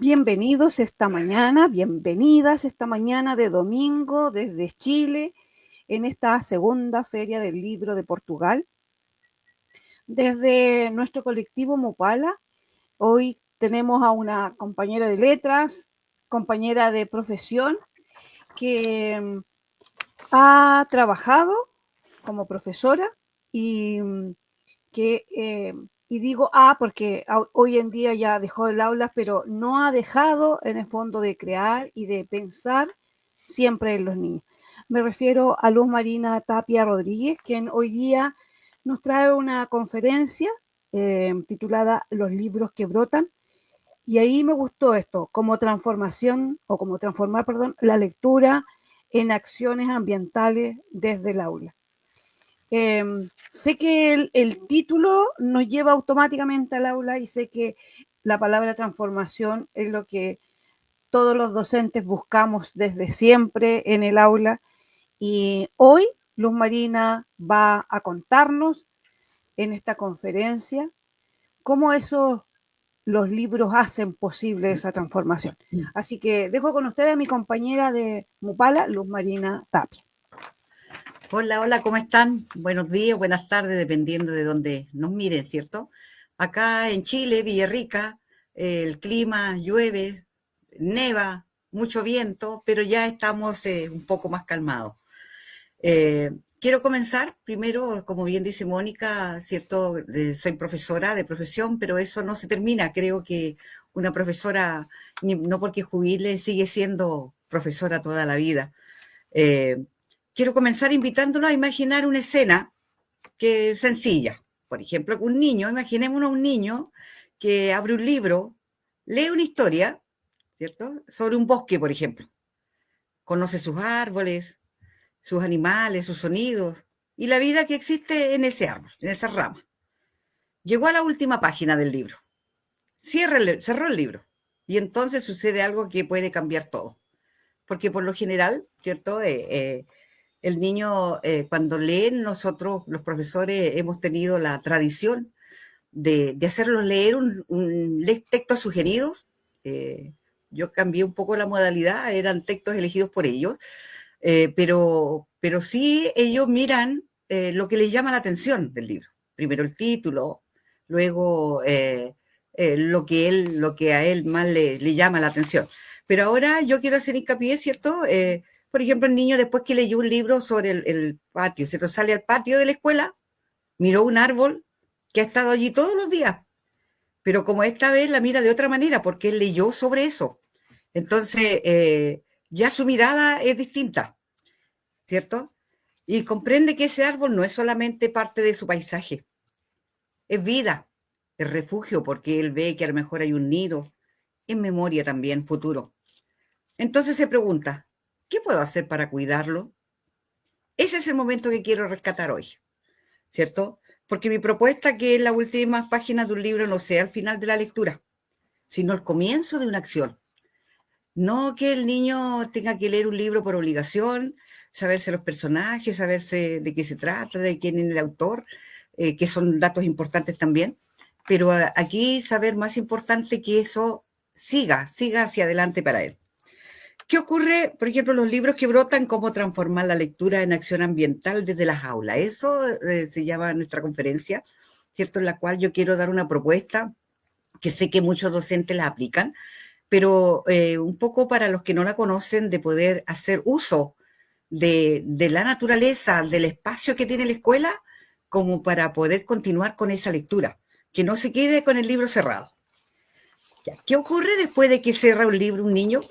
Bienvenidos esta mañana, bienvenidas esta mañana de domingo desde Chile, en esta segunda Feria del Libro de Portugal. Desde nuestro colectivo Mupala, hoy tenemos a una compañera de letras, compañera de profesión, que ha trabajado como profesora y y digo porque hoy en día ya dejó el aula, pero no ha dejado en el fondo de crear y de pensar siempre en los niños. Me refiero a Luz Marina Tapia Rodríguez, quien hoy día nos trae una conferencia titulada Los libros que brotan. Y ahí me gustó esto, como transformación o como transformar, perdón, la lectura en acciones ambientales desde el aula. Sé que el título nos lleva automáticamente al aula y sé que la palabra transformación es lo que todos los docentes buscamos desde siempre en el aula. Y hoy Luz Marina va a contarnos en esta conferencia cómo los libros hacen posible esa transformación. Así que dejo con ustedes a mi compañera de Mupala, Luz Marina Tapia. Hola, hola, ¿cómo están? Buenos días, buenas tardes, dependiendo de dónde nos miren, ¿cierto? Acá en Chile, Villarrica, el clima llueve, neva, mucho viento, pero ya estamos un poco más calmados. Quiero comenzar primero, como bien dice Mónica, ¿cierto? Soy profesora de profesión, pero eso no se termina. Creo que una profesora, no porque jubile, sigue siendo profesora toda la vida. Quiero comenzar invitándolo a imaginar una escena que es sencilla. Por ejemplo, un niño, imaginémonos un niño que abre un libro, lee una historia, ¿cierto? Sobre un bosque, por ejemplo. Conoce sus árboles, sus animales, sus sonidos y la vida que existe en ese árbol, en esa rama. Llegó a la última página del libro. Cerró el libro. Y entonces sucede algo que puede cambiar todo. Porque por lo general, ¿cierto? El niño, cuando leen, nosotros, los profesores, hemos tenido la tradición de hacerlos leer un textos sugeridos. Yo cambié un poco la modalidad, eran textos elegidos por ellos, pero sí ellos miran lo que les llama la atención del libro. Primero el título, luego lo que a él más le llama la atención. Pero ahora yo quiero hacer hincapié, ¿cierto? Por ejemplo, el niño después que leyó un libro sobre el patio, ¿cierto? Sale al patio de la escuela, miró un árbol que ha estado allí todos los días, pero como esta vez la mira de otra manera, porque él leyó sobre eso. Entonces, ya su mirada es distinta, ¿cierto? Y comprende que ese árbol no es solamente parte de su paisaje, es vida, es refugio, porque él ve que a lo mejor hay un nido, es memoria también, futuro. Entonces se pregunta, ¿qué puedo hacer para cuidarlo? Ese es el momento que quiero rescatar hoy, ¿cierto? Porque mi propuesta que en las últimas páginas de un libro no sea el final de la lectura, sino el comienzo de una acción. No que el niño tenga que leer un libro por obligación, saberse los personajes, saberse de qué se trata, de quién es el autor, que son datos importantes también, pero aquí saber más importante que eso siga hacia adelante para él. ¿Qué ocurre, por ejemplo, los libros que brotan, cómo transformar la lectura en acción ambiental desde las aulas? Eso se llama nuestra conferencia, ¿cierto? En la cual yo quiero dar una propuesta que sé que muchos docentes la aplican, pero un poco para los que no la conocen, de poder hacer uso de la naturaleza, del espacio que tiene la escuela, como para poder continuar con esa lectura, que no se quede con el libro cerrado. Ya, ¿qué ocurre después de que cierra un libro un niño?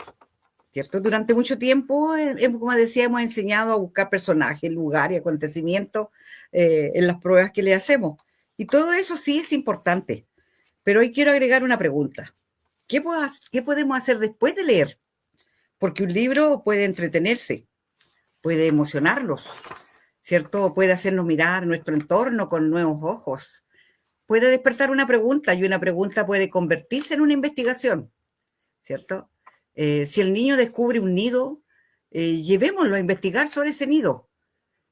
¿Cierto? Durante mucho tiempo, como decía, hemos enseñado a buscar personajes, lugares y acontecimientos en las pruebas que le hacemos. Y todo eso sí es importante. Pero hoy quiero agregar una pregunta. ¿Qué podemos hacer después de leer? porque un libro puede entretenerse, puede emocionarlos, ¿cierto? Puede hacernos mirar nuestro entorno con nuevos ojos, puede despertar una pregunta y una pregunta puede convertirse en una investigación, ¿cierto? Si el niño descubre un nido, llevémoslo a investigar sobre ese nido.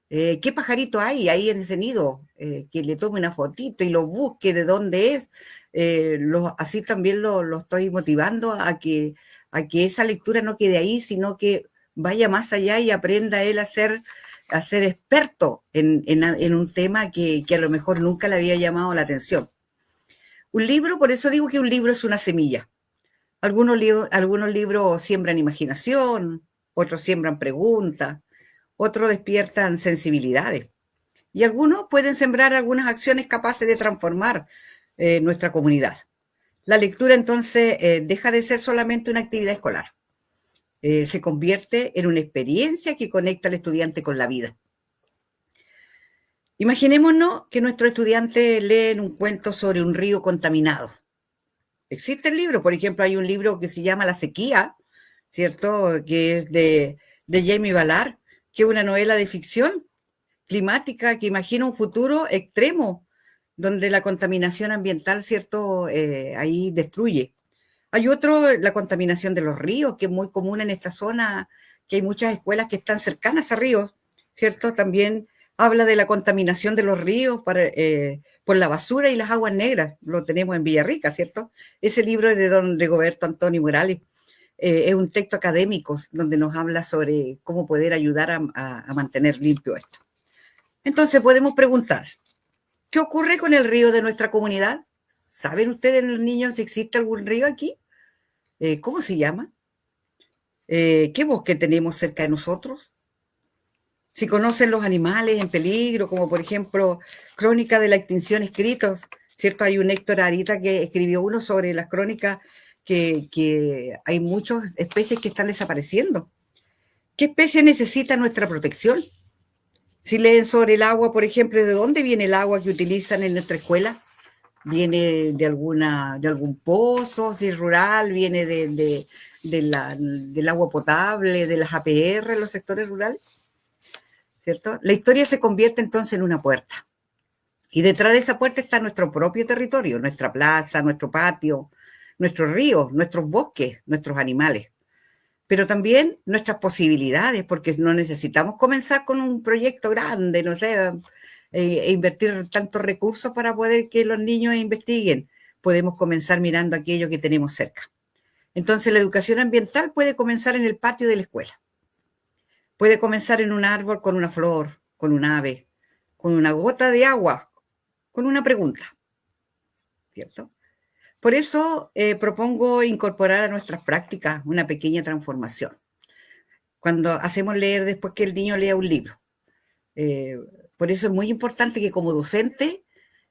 ¿Qué pajarito hay ahí en ese nido? Que le tome una fotito y lo busque de dónde es. Así también lo estoy motivando a que esa lectura no quede ahí, sino que vaya más allá y aprenda él a ser experto en un tema que a lo mejor nunca le había llamado la atención. Un libro, por eso digo que un libro es una semilla. Algunos libros siembran imaginación, otros siembran preguntas, otros despiertan sensibilidades. Y algunos pueden sembrar algunas acciones capaces de transformar nuestra comunidad. La lectura entonces deja de ser solamente una actividad escolar. Se convierte en una experiencia que conecta al estudiante con la vida. Imaginémonos que nuestros estudiantes leen un cuento sobre un río contaminado. Existe el libro, por ejemplo, hay un libro que se llama La sequía, ¿cierto? Que es de Jamie Ballard, que es una novela de ficción climática que imagina un futuro extremo donde la contaminación ambiental, ¿cierto? Ahí destruye. Hay otro, la contaminación de los ríos, que es muy común en esta zona, que hay muchas escuelas que están cercanas a ríos, ¿cierto? También habla de la contaminación de los ríos por la basura y las aguas negras. Lo tenemos en Villarrica, ¿cierto? Ese libro es de don Rigoberto Antonio Morales. Es un texto académico donde nos habla sobre cómo poder ayudar a mantener limpio esto. Entonces podemos preguntar, ¿qué ocurre con el río de nuestra comunidad? ¿Saben ustedes, los niños, si existe algún río aquí? ¿Cómo se llama? ¿Qué bosque tenemos cerca de nosotros? Si conocen los animales en peligro, como por ejemplo Crónica de la Extinción escritos, ¿cierto? Hay un Héctor Arita que escribió uno sobre las crónicas que hay muchas especies que están desapareciendo. ¿Qué especie necesita nuestra protección? Si leen sobre el agua, por ejemplo, ¿de dónde viene el agua que utilizan en nuestra escuela? ¿Viene de algún pozo, si es rural? ¿Viene del agua potable, de las APR en los sectores rurales? ¿Cierto? La historia se convierte entonces en una puerta. Y detrás de esa puerta está nuestro propio territorio, nuestra plaza, nuestro patio, nuestros ríos, nuestros bosques, nuestros animales. Pero también nuestras posibilidades, porque no necesitamos comenzar con un proyecto grande, no sé, invertir tantos recursos para poder que los niños investiguen. Podemos comenzar mirando aquello que tenemos cerca. Entonces, la educación ambiental puede comenzar en el patio de la escuela. Puede comenzar en un árbol con una flor, con un ave, con una gota de agua, con una pregunta, ¿cierto? Por eso propongo incorporar a nuestras prácticas una pequeña transformación. Cuando hacemos leer después que el niño lea un libro. Por eso es muy importante que como docente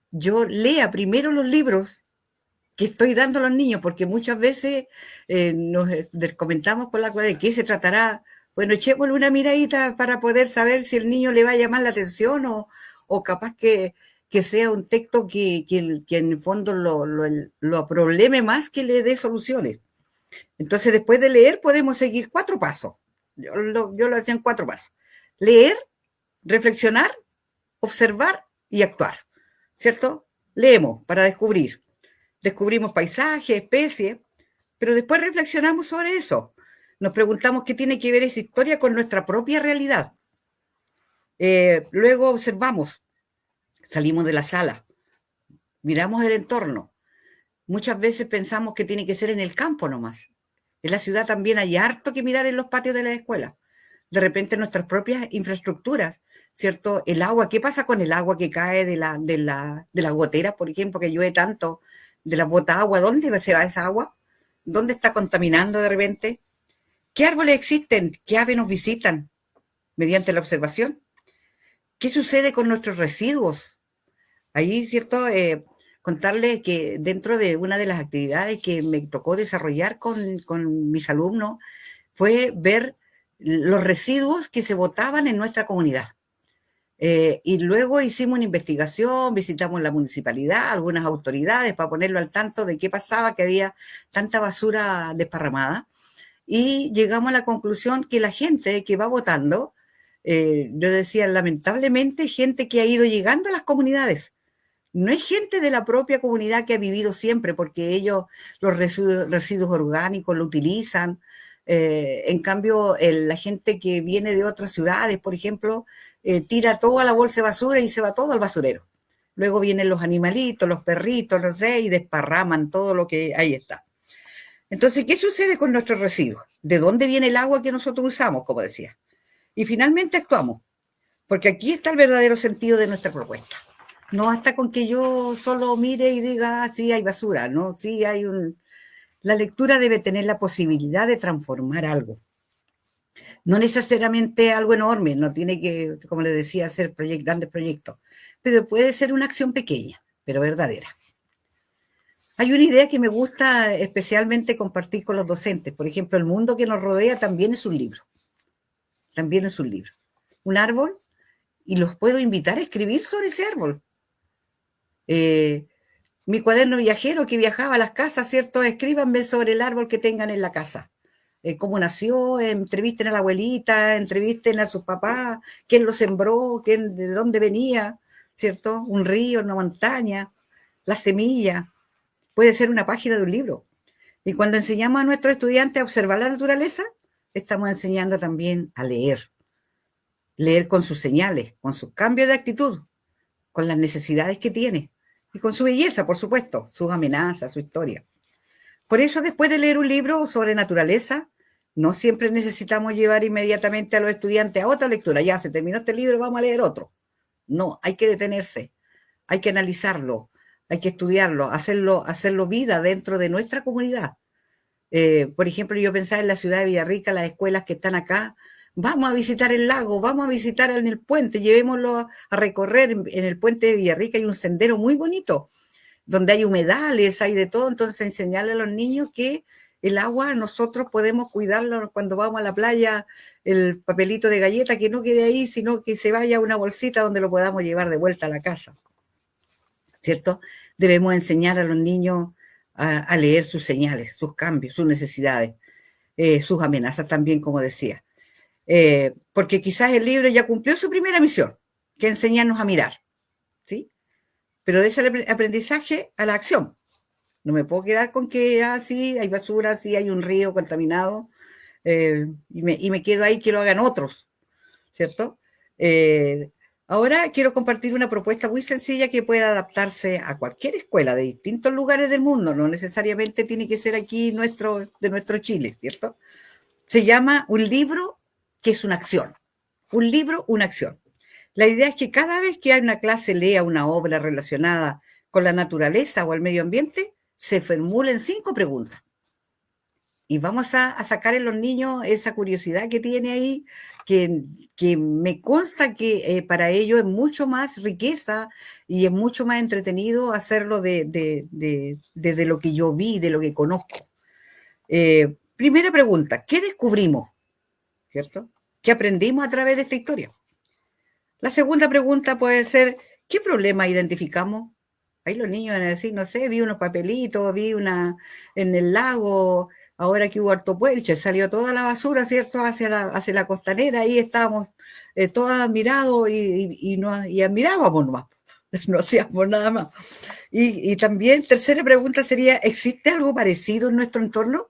yo lea primero los libros que estoy dando a los niños, porque muchas veces nos comentamos con la cual de qué se tratará. Bueno, echémosle una miradita para poder saber si el niño le va a llamar la atención o capaz que sea un texto que en el fondo lo probleme más que le dé soluciones. Entonces, después de leer, podemos seguir 4 pasos. Yo lo hacía en 4 pasos. Leer, reflexionar, observar y actuar, ¿cierto? Leemos para descubrir. Descubrimos paisajes, especies, pero después reflexionamos sobre eso. Nos preguntamos qué tiene que ver esa historia con nuestra propia realidad. Luego observamos, salimos de la sala, miramos el entorno. Muchas veces pensamos que tiene que ser en el campo nomás. En la ciudad también hay harto que mirar en los patios de la escuela. De repente nuestras propias infraestructuras, ¿cierto? El agua, ¿qué pasa con el agua que cae de la gotera, por ejemplo, que llueve tanto, de la bota agua? ¿Dónde se va esa agua? ¿Dónde está contaminando de repente? ¿Qué árboles existen? ¿Qué aves nos visitan mediante la observación? ¿Qué sucede con nuestros residuos? Ahí, ¿cierto? Contarles que dentro de una de las actividades que me tocó desarrollar con mis alumnos fue ver los residuos que se botaban en nuestra comunidad. Y luego hicimos una investigación, visitamos la municipalidad, algunas autoridades para ponerlo al tanto de qué pasaba, que había tanta basura desparramada. y llegamos a la conclusión que la gente que va votando, yo decía, lamentablemente, gente que ha ido llegando a las comunidades. No es gente de la propia comunidad que ha vivido siempre, porque ellos los residuos orgánicos lo utilizan. En cambio, la gente que viene de otras ciudades, por ejemplo, tira todo a la bolsa de basura y se va todo al basurero. Luego vienen los animalitos, los perritos, no sé, y desparraman todo lo que ahí está. Entonces, ¿qué sucede con nuestros residuos? ¿De dónde viene el agua que nosotros usamos, como decía? Y finalmente actuamos, porque aquí está el verdadero sentido de nuestra propuesta. No basta con que yo solo mire y diga, ah, sí hay basura, ¿no? Sí hay un... La lectura debe tener la posibilidad de transformar algo. No necesariamente algo enorme, no tiene que, como les decía, hacer grandes proyectos, pero puede ser una acción pequeña, pero verdadera. Hay una idea que me gusta especialmente compartir con los docentes. Por ejemplo, el mundo que nos rodea también es un libro. También es un libro. Un árbol, y los puedo invitar a escribir sobre ese árbol. Mi cuaderno viajero que viajaba a las casas, ¿cierto? Escríbanme sobre el árbol que tengan en la casa. Cómo nació, entrevisten a la abuelita, entrevisten a sus papás, quién lo sembró, de dónde venía, ¿cierto? Un río, una montaña, la semilla. Puede ser una página de un libro. Y cuando enseñamos a nuestros estudiantes a observar la naturaleza, estamos enseñando también a leer. Leer con sus señales, con sus cambios de actitud, con las necesidades que tiene. Y con su belleza, por supuesto, sus amenazas, su historia. Por eso, después de leer un libro sobre naturaleza, no siempre necesitamos llevar inmediatamente a los estudiantes a otra lectura. Ya, se terminó este libro, vamos a leer otro. No, hay que detenerse, hay que analizarlo, hay que estudiarlo, hacerlo vida dentro de nuestra comunidad. Por ejemplo, yo pensaba en la ciudad de Villarrica, las escuelas que están acá, vamos a visitar el lago, vamos a visitar en el puente, llevémoslo a recorrer en el puente de Villarrica, hay un sendero muy bonito, donde hay humedales, hay de todo, entonces enseñarle a los niños que el agua nosotros podemos cuidarlo cuando vamos a la playa, el papelito de galleta que no quede ahí, sino que se vaya a una bolsita donde lo podamos llevar de vuelta a la casa, ¿cierto? Debemos enseñar a los niños a leer sus señales, sus cambios, sus necesidades, sus amenazas también, como decía. Porque quizás el libro ya cumplió su primera misión, que es enseñarnos a mirar, ¿sí? Pero de ese aprendizaje a la acción. No me puedo quedar con que, sí, hay basura, sí, hay un río contaminado, y me quedo ahí que lo hagan otros, ¿cierto? Ahora quiero compartir una propuesta muy sencilla que pueda adaptarse a cualquier escuela de distintos lugares del mundo, no necesariamente tiene que ser aquí de nuestro Chile, ¿cierto? Se llama un libro que es una acción. Un libro, una acción. La idea es que cada vez que hay una clase lea una obra relacionada con la naturaleza o el medio ambiente, se formulen 5 preguntas. Y vamos a sacar en los niños esa curiosidad que tiene ahí, que me consta que para ellos es mucho más riqueza y es mucho más entretenido hacerlo desde lo que yo vi, de lo que conozco. Primera pregunta, ¿qué descubrimos? ¿Cierto? ¿Qué aprendimos a través de esta historia? La segunda pregunta puede ser, ¿qué problema identificamos? Ahí los niños van a decir, no sé, vi unos papelitos, en el lago, ahora que hubo harto puelche, salió toda la basura, ¿cierto?, hacia la costanera, ahí estábamos todas admirados y admirábamos nomás, no hacíamos nada más. Y también, tercera pregunta sería, ¿existe algo parecido en nuestro entorno?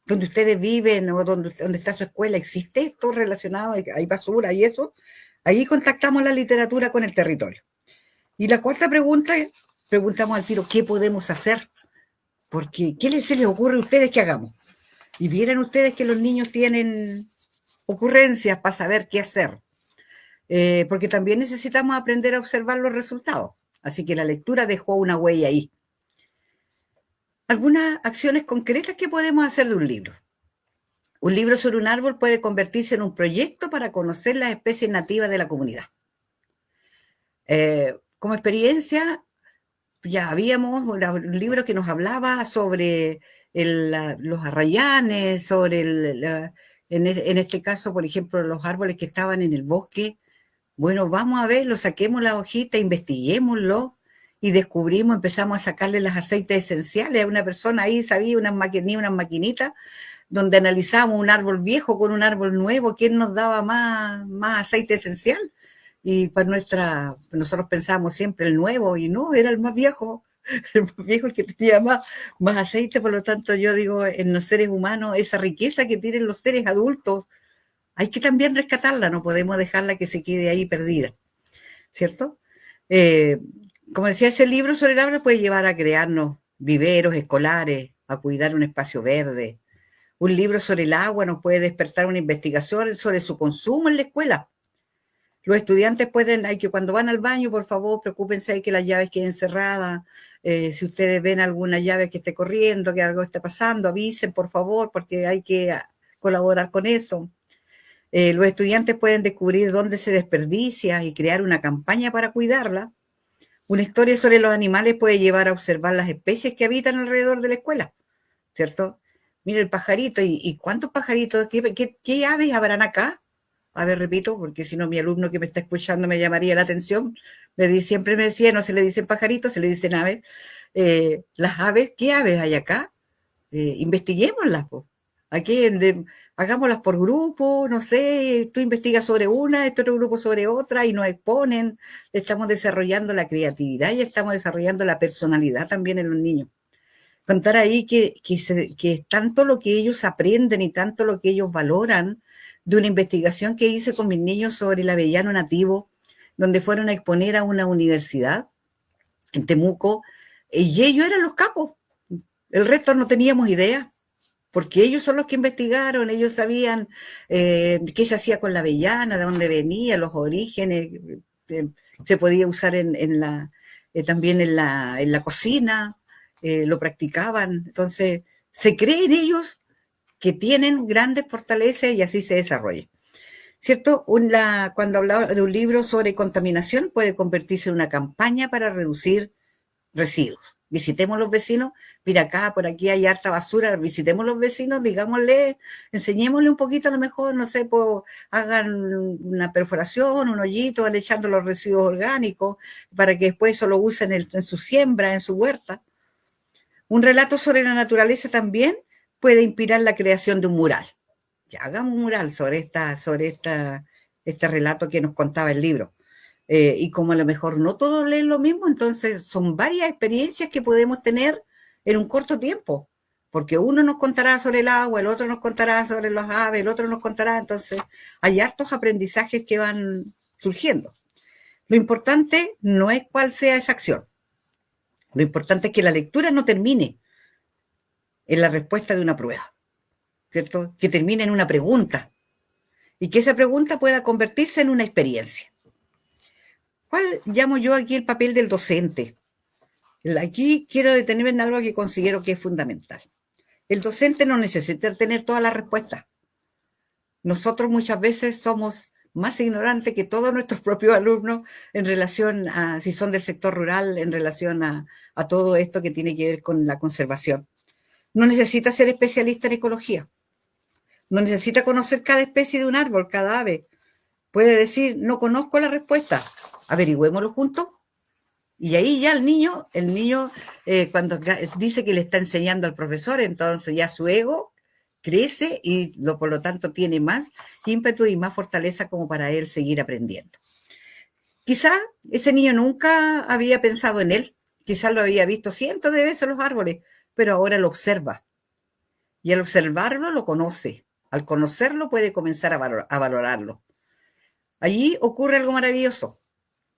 Donde ustedes viven o donde está su escuela, ¿existe esto relacionado? ¿Hay basura y eso? Ahí contactamos la literatura con el territorio. Y la cuarta pregunta, preguntamos al tiro, ¿qué podemos hacer? Porque, ¿qué se les ocurre a ustedes que hagamos? Y vieran ustedes que los niños tienen ocurrencias para saber qué hacer. Porque también necesitamos aprender a observar los resultados. Así que la lectura dejó una huella ahí. Algunas acciones concretas que podemos hacer de un libro. Un libro sobre un árbol puede convertirse en un proyecto para conocer las especies nativas de la comunidad. Como experiencia, ya habíamos un libro que nos hablaba sobre los arrayanes, sobre, en este caso, por ejemplo, los árboles que estaban en el bosque. Bueno, vamos a verlo, saquemos la hojita, investiguémoslo, y descubrimos, empezamos a sacarle los aceites esenciales a una persona ahí, sabía, unas maquinitas, donde analizamos un árbol viejo con un árbol nuevo, quién nos daba más aceite esencial. Y nosotros pensábamos siempre el nuevo, y no, era el más viejo, el más viejo, el que tenía más aceite. Por lo tanto, yo digo, en los seres humanos, esa riqueza que tienen los seres adultos, hay que también rescatarla, no podemos dejarla que se quede ahí perdida, ¿cierto? Como decía, ese libro sobre el árbol puede llevar a crearnos viveros escolares, a cuidar un espacio verde. Un libro sobre el agua nos puede despertar una investigación sobre su consumo en la escuela. Los estudiantes hay que cuando van al baño, por favor, preocúpense de que las llaves queden cerradas. Si ustedes ven alguna llave que esté corriendo, que algo esté pasando, avisen, por favor, porque hay que colaborar con eso. Los estudiantes pueden descubrir dónde se desperdicia y crear una campaña para cuidarla. Una historia sobre los animales puede llevar a observar las especies que habitan alrededor de la escuela, ¿cierto? Mira el pajarito, ¿y cuántos pajaritos, qué aves habrán acá? A ver, repito, porque si no mi alumno que me está escuchando me llamaría la atención. Siempre me decía, no se le dicen pajaritos, se le dicen aves. Las aves, ¿qué aves hay acá? Investiguémoslas, pues. Aquí hagámoslas por grupo, no sé, tú investigas sobre una, este otro grupo sobre otra, y nos exponen. Estamos desarrollando la creatividad y estamos desarrollando la personalidad también en los niños. Contar ahí que es tanto lo que ellos aprenden y tanto lo que ellos valoran de una investigación que hice con mis niños sobre el avellano nativo, donde fueron a exponer a una universidad en Temuco, y ellos eran los capos. El resto no teníamos idea, porque ellos son los que investigaron, ellos sabían qué se hacía con la avellana, de dónde venía, los orígenes, se podía usar también en la cocina, lo practicaban. Entonces, se cree en ellos que tienen grandes fortalezas y así se desarrolla. ¿Cierto? Cuando hablaba de un libro sobre contaminación, puede convertirse en una campaña para reducir residuos. Visitemos los vecinos, mira acá, por aquí hay harta basura, visitemos los vecinos, digámosle, enseñémosle un poquito a lo mejor, no sé, hagan una perforación, un hoyito, van echando los residuos orgánicos para que después eso lo usen en su siembra, en su huerta. Un relato sobre la naturaleza también puede inspirar la creación de un mural. Ya hagamos un mural sobre este relato que nos contaba el libro. Y como a lo mejor no todos leen lo mismo, entonces son varias experiencias que podemos tener en un corto tiempo, porque uno nos contará sobre el agua, el otro nos contará sobre los aves, el otro nos contará, entonces hay hartos aprendizajes que van surgiendo. Lo importante no es cuál sea esa acción, lo importante es que la lectura no termine en la respuesta de una prueba, ¿cierto? Que termine en una pregunta y que esa pregunta pueda convertirse en una experiencia. ¿Cuál llamo yo aquí el papel del docente? Aquí quiero detenerme en algo que considero que es fundamental. El docente no necesita tener todas las respuestas. Nosotros muchas veces somos más ignorantes que todos nuestros propios alumnos en relación a, si son del sector rural, en relación a todo esto que tiene que ver con la conservación. No necesita ser especialista en ecología. No necesita conocer cada especie de un árbol, cada ave. Puede decir, no conozco la respuesta, averigüémoslo juntos. Y ahí ya el niño cuando dice que le está enseñando al profesor, entonces ya su ego crece y por lo tanto tiene más ímpetu y más fortaleza como para él seguir aprendiendo. Quizá ese niño nunca había pensado en él, quizás lo había visto cientos de veces los árboles, pero ahora lo observa. Y al observarlo lo conoce. Al conocerlo puede comenzar a valorarlo. Allí ocurre algo maravilloso.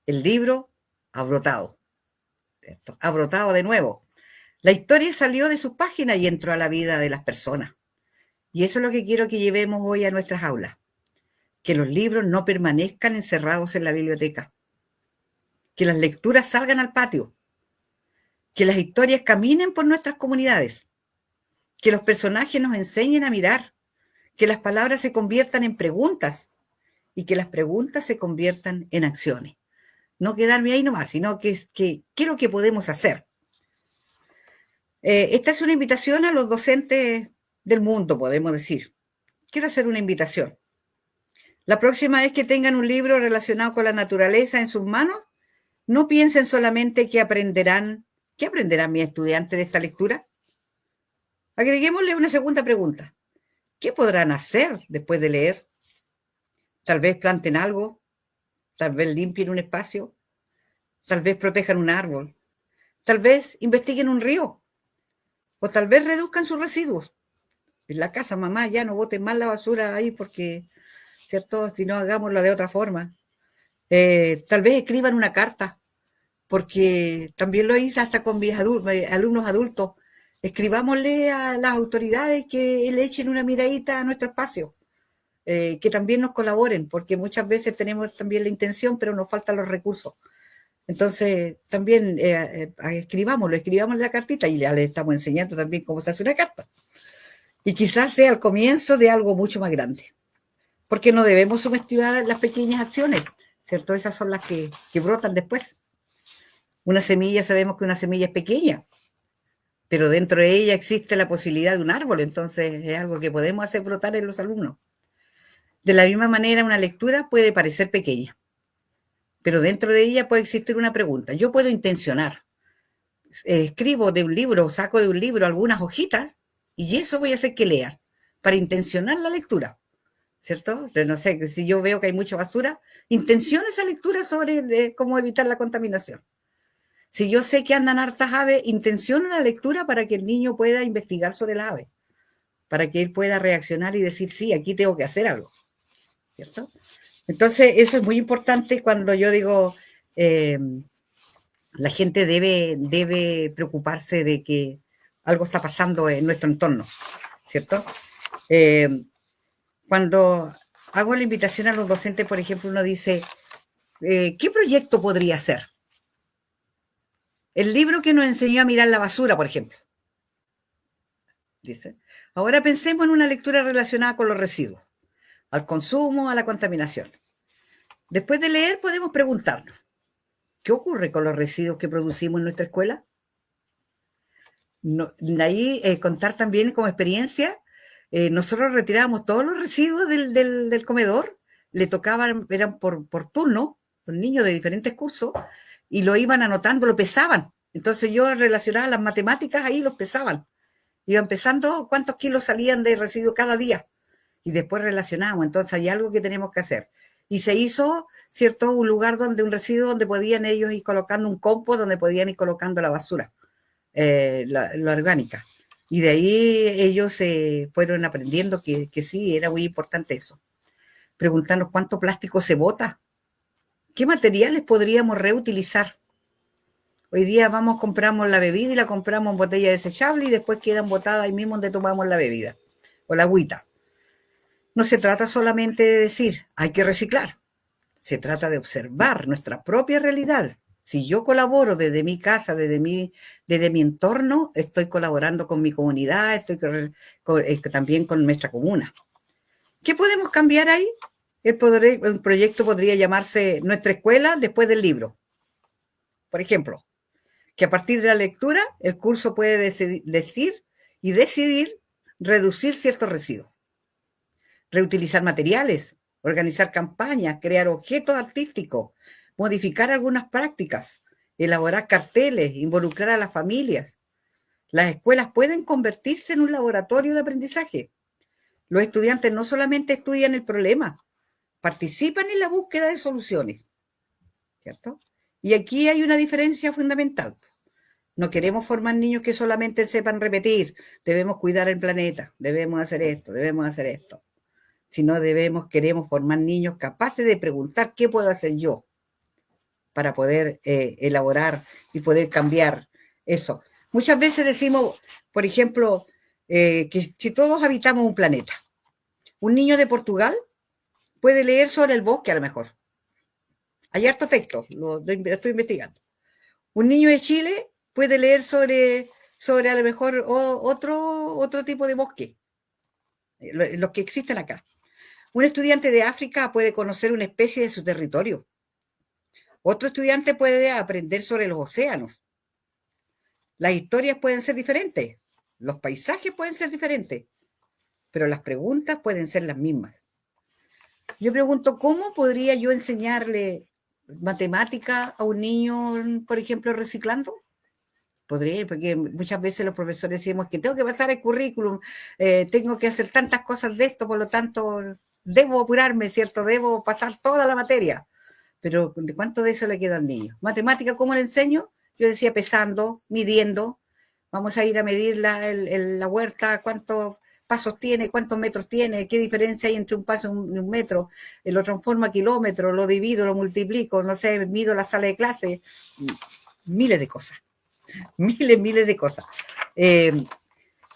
El libro ha brotado. ¿Cierto? Ha brotado de nuevo. La historia salió de sus páginas y entró a la vida de las personas. Y eso es lo que quiero que llevemos hoy a nuestras aulas. Que los libros no permanezcan encerrados en la biblioteca. Que las lecturas salgan al patio. Que las historias caminen por nuestras comunidades. Que los personajes nos enseñen a mirar. Que las palabras se conviertan en preguntas. Y que las preguntas se conviertan en acciones. No quedarme ahí nomás, sino que ¿qué es lo que podemos hacer? Esta es una invitación a los docentes del mundo, podemos decir. Quiero hacer una invitación. La próxima vez que tengan un libro relacionado con la naturaleza en sus manos, no piensen solamente qué aprenderán mis estudiantes de esta lectura. Agreguémosle una segunda pregunta. ¿Qué podrán hacer después de leer? Tal vez planten algo, tal vez limpien un espacio, tal vez protejan un árbol, tal vez investiguen un río, o tal vez reduzcan sus residuos. En la casa, mamá, ya no boten más la basura ahí porque, ¿cierto? Si no, hagámoslo de otra forma. Tal vez escriban una carta, porque también lo hice hasta con mis alumnos adultos. Escribámosle a las autoridades que le echen una miradita a nuestro espacio, que también nos colaboren, porque muchas veces tenemos también la intención, pero nos faltan los recursos. Entonces, también escribamos la cartita y ya le estamos enseñando también cómo se hace una carta. Y quizás sea el comienzo de algo mucho más grande, porque no debemos subestimar las pequeñas acciones, ¿cierto? Esas son las que brotan después. Una semilla, sabemos que una semilla es pequeña, pero dentro de ella existe la posibilidad de un árbol, entonces es algo que podemos hacer brotar en los alumnos. De la misma manera, una lectura puede parecer pequeña, pero dentro de ella puede existir una pregunta. Yo puedo intencionar, escribo de un libro, saco de un libro algunas hojitas y eso voy a hacer que lean, para intencionar la lectura, ¿cierto? No sé, si yo veo que hay mucha basura, intenciono esa lectura sobre cómo evitar la contaminación. Si yo sé que andan hartas aves, intenciono la lectura para que el niño pueda investigar sobre las aves, para que él pueda reaccionar y decir, sí, aquí tengo que hacer algo, ¿cierto? Entonces, eso es muy importante cuando yo digo, la gente debe preocuparse de que algo está pasando en nuestro entorno, ¿cierto? Eh, Cuando hago la invitación a los docentes, por ejemplo, uno dice, ¿qué proyecto podría ser? El libro que nos enseñó a mirar la basura, por ejemplo. Dice. Ahora pensemos en una lectura relacionada con los residuos, al consumo, a la contaminación. Después de leer podemos preguntarnos, ¿qué ocurre con los residuos que producimos en nuestra escuela? No, ahí contar también como experiencia, nosotros retirábamos todos los residuos del comedor, le tocaban, eran por turno, los niños de diferentes cursos, y lo iban anotando, lo pesaban. Entonces yo relacionaba las matemáticas ahí, los pesaban. Iban pesando cuántos kilos salían de residuos cada día. Y después relacionamos. Entonces hay algo que tenemos que hacer. Y se hizo, ¿cierto?, un lugar donde un residuo donde podían ellos ir colocando un compost, donde podían ir colocando la basura, la orgánica. Y de ahí ellos fueron aprendiendo que sí, era muy importante eso. Preguntarnos cuánto plástico se bota, qué materiales podríamos reutilizar. Hoy día vamos, compramos la bebida y la compramos en botella desechable y después quedan botadas ahí mismo donde tomamos la bebida o la agüita. No se trata solamente de decir, hay que reciclar. Se trata de observar nuestra propia realidad. Si yo colaboro desde mi casa, desde mi entorno, estoy colaborando con mi comunidad, estoy también con nuestra comuna. ¿Qué podemos cambiar ahí? El proyecto podría llamarse Nuestra Escuela después del libro. Por ejemplo, que a partir de la lectura el curso puede decidir reducir ciertos residuos, reutilizar materiales, organizar campañas, crear objetos artísticos, modificar algunas prácticas, elaborar carteles, involucrar a las familias. Las escuelas pueden convertirse en un laboratorio de aprendizaje. Los estudiantes no solamente estudian el problema, participan en la búsqueda de soluciones, ¿cierto? Y aquí hay una diferencia fundamental. No queremos formar niños que solamente sepan repetir, debemos cuidar el planeta, debemos hacer esto. Sino queremos formar niños capaces de preguntar qué puedo hacer yo para poder elaborar y poder cambiar eso. Muchas veces decimos, por ejemplo, que si todos habitamos un planeta, un niño de Portugal puede leer sobre el bosque a lo mejor. Hay harto texto, lo estoy investigando. Un niño de Chile puede leer sobre a lo mejor otro tipo de bosque, los que existen acá. Un estudiante de África puede conocer una especie de su territorio. Otro estudiante puede aprender sobre los océanos. Las historias pueden ser diferentes, los paisajes pueden ser diferentes, pero las preguntas pueden ser las mismas. Yo pregunto, ¿cómo podría yo enseñarle matemática a un niño, por ejemplo, reciclando? podría ir, porque muchas veces los profesores decimos que tengo que pasar el currículum, tengo que hacer tantas cosas de esto, por lo tanto, debo apurarme, ¿cierto? Debo pasar toda la materia. Pero ¿de cuánto de eso le queda al niño? Matemática, ¿cómo le enseño? Yo decía pesando, midiendo. Vamos a ir a medir la huerta, cuántos pasos tiene, cuántos metros tiene, qué diferencia hay entre un paso y un metro. Lo transformo a kilómetros, lo divido, lo multiplico, no sé, mido la sala de clase. Miles de cosas. Miles de cosas.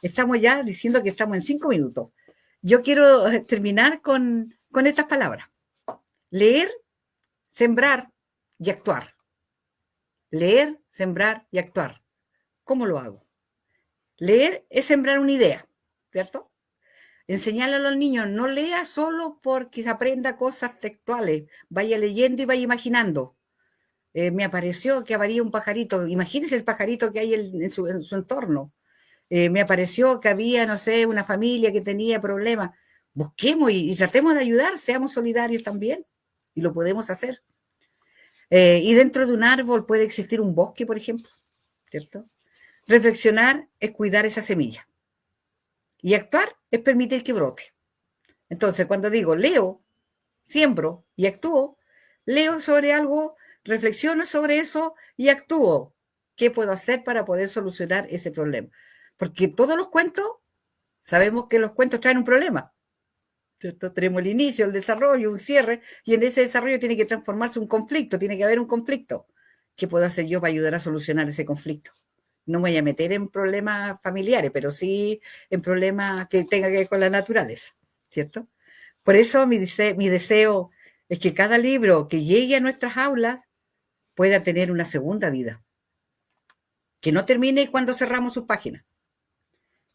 Estamos ya diciendo que estamos en 5 minutos. Yo quiero terminar con estas palabras. Leer, sembrar y actuar. Leer, sembrar y actuar. ¿Cómo lo hago? Leer es sembrar una idea, ¿cierto? Enseñarle a los niños, no lea solo porque se aprenda cosas textuales, vaya leyendo y vaya imaginando. Me apareció que habría un pajarito, imagínense el pajarito que hay en su entorno. Me apareció que había, no sé, una familia que tenía problemas. Busquemos y tratemos de ayudar, seamos solidarios también, y lo podemos hacer. Y dentro de un árbol puede existir un bosque, por ejemplo, ¿cierto? Reflexionar es cuidar esa semilla. Y actuar es permitir que brote. Entonces, cuando digo leo, siembro y actúo, leo sobre algo, reflexiono sobre eso y actúo. ¿Qué puedo hacer para poder solucionar ese problema? Porque todos los cuentos, sabemos que los cuentos traen un problema, ¿cierto? Tenemos el inicio, el desarrollo, un cierre, y en ese desarrollo tiene que transformarse un conflicto, tiene que haber un conflicto. ¿Qué puedo hacer yo para ayudar a solucionar ese conflicto? No me voy a meter en problemas familiares, pero sí en problemas que tengan que ver con la naturaleza, ¿cierto? Por eso mi deseo es que cada libro que llegue a nuestras aulas pueda tener una segunda vida, que no termine cuando cerramos sus páginas,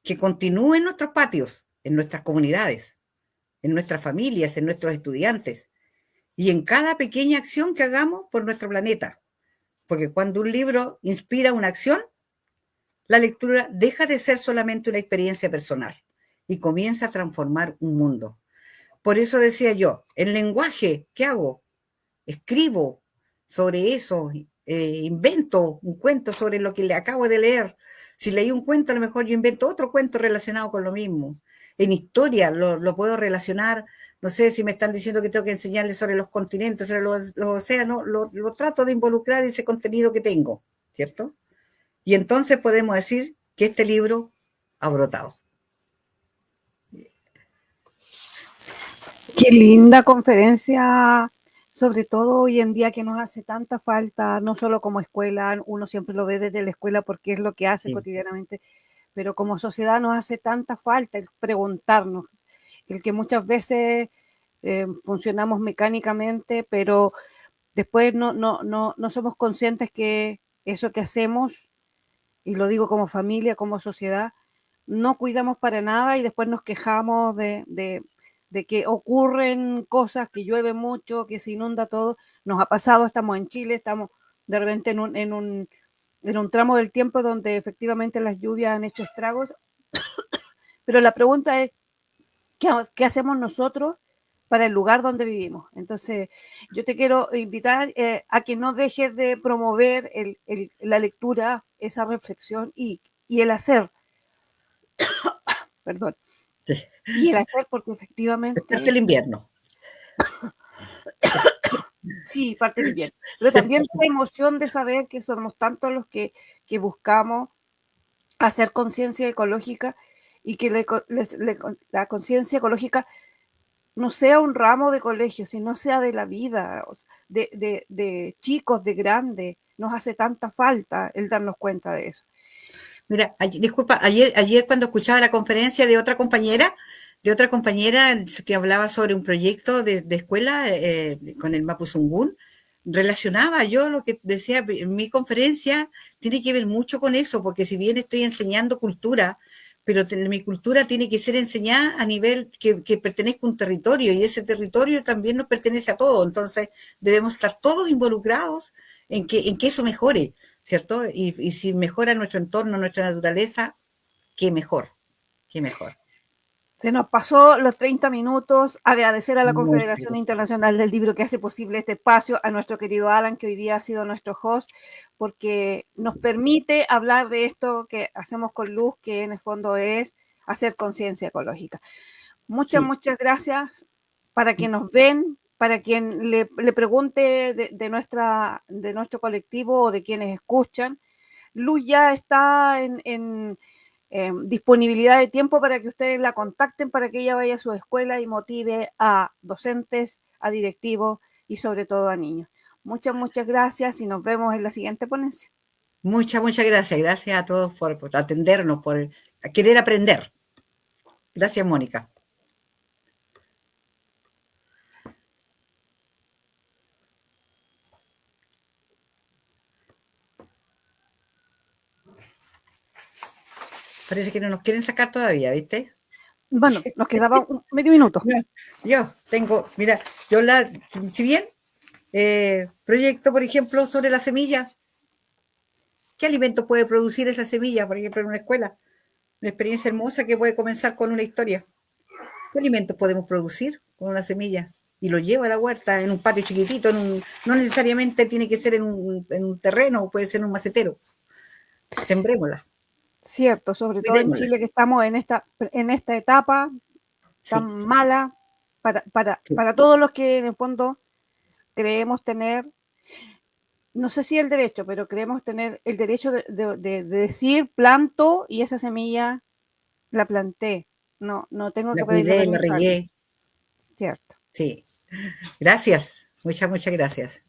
que continúe en nuestros patios, en nuestras comunidades, en nuestras familias, en nuestros estudiantes y en cada pequeña acción que hagamos por nuestro planeta. Porque cuando un libro inspira una acción, la lectura deja de ser solamente una experiencia personal y comienza a transformar un mundo. Por eso decía yo, el lenguaje, ¿qué hago? Escribo sobre eso, invento un cuento sobre lo que le acabo de leer. Si leí un cuento, a lo mejor yo invento otro cuento relacionado con lo mismo. En historia lo puedo relacionar, no sé si me están diciendo que tengo que enseñarles sobre los continentes, sobre los océanos, lo trato de involucrar en ese contenido que tengo, ¿cierto? Y entonces podemos decir que este libro ha brotado. Qué linda conferencia, sobre todo hoy en día que nos hace tanta falta, no solo como escuela, uno siempre lo ve desde la escuela porque es lo que hace Sí. cotidianamente, pero como sociedad nos hace tanta falta el preguntarnos, el que muchas veces funcionamos mecánicamente, pero después no somos conscientes que eso que hacemos, y lo digo como familia, como sociedad, no cuidamos para nada y después nos quejamos de que ocurren cosas, que llueve mucho, que se inunda todo. Nos ha pasado, estamos en Chile, estamos de repente en un tramo del tiempo donde efectivamente las lluvias han hecho estragos, pero la pregunta es, ¿qué hacemos nosotros para el lugar donde vivimos? Entonces, yo te quiero invitar a que no dejes de promover la lectura, esa reflexión y el hacer, perdón, Sí. y el hacer porque efectivamente, Hasta el invierno. sí, parte del bien, pero también la emoción de saber que somos tantos los que buscamos hacer conciencia ecológica y que la conciencia ecológica no sea un ramo de colegio, sino sea de la vida, de chicos, de grandes. Nos hace tanta falta el darnos cuenta de eso. Mira, disculpa, ayer cuando escuchaba la conferencia de otra compañera que hablaba sobre un proyecto de escuela con el Mapuzungún, relacionaba yo lo que decía, mi conferencia tiene que ver mucho con eso, porque si bien estoy enseñando cultura, pero mi cultura tiene que ser enseñada a nivel que pertenezca a un territorio y ese territorio también nos pertenece a todos, entonces debemos estar todos involucrados en que eso mejore. ¿Cierto? Y si mejora nuestro entorno, nuestra naturaleza, qué mejor, qué mejor. Se nos pasó los 30 minutos. Agradecer a la Muy Confederación interesante. Internacional del Libro que hace posible este espacio, a nuestro querido Alan, que hoy día ha sido nuestro host, porque nos permite hablar de esto que hacemos con Luz, que en el fondo es hacer conciencia ecológica. Muchas, Sí, muchas gracias para quien nos ven, para quien le pregunte de nuestro colectivo o de quienes escuchan. Luz ya está en disponibilidad de tiempo para que ustedes la contacten, para que ella vaya a su escuela y motive a docentes, a directivos y sobre todo a niños. Muchas, muchas gracias y nos vemos en la siguiente ponencia. muchas gracias. Gracias a todos por atendernos, por querer aprender. Gracias, Mónica. Parece que no nos quieren sacar todavía, ¿viste? Bueno, nos quedaba medio minuto. Yo tengo, mira, si bien proyecto, por ejemplo, sobre la semilla, ¿qué alimento puede producir esa semilla, por ejemplo, en una escuela? Una experiencia hermosa que puede comenzar con una historia. ¿Qué alimentos podemos producir con una semilla? Y lo llevo a la huerta en un patio chiquitito, no necesariamente tiene que ser en un terreno, puede ser en un macetero. Sembrémosla, Cierto, sobre todo en cuidémosla. Chile que estamos en esta etapa tan Sí, mala sí. para todos los que en el fondo creemos tener, no sé si el derecho, pero creemos tener el derecho de decir planto y esa semilla la planté. No, no tengo La que pedirle cuidé, la permiso a alguien. regué. Cierto. Sí. Gracias. Muchas gracias.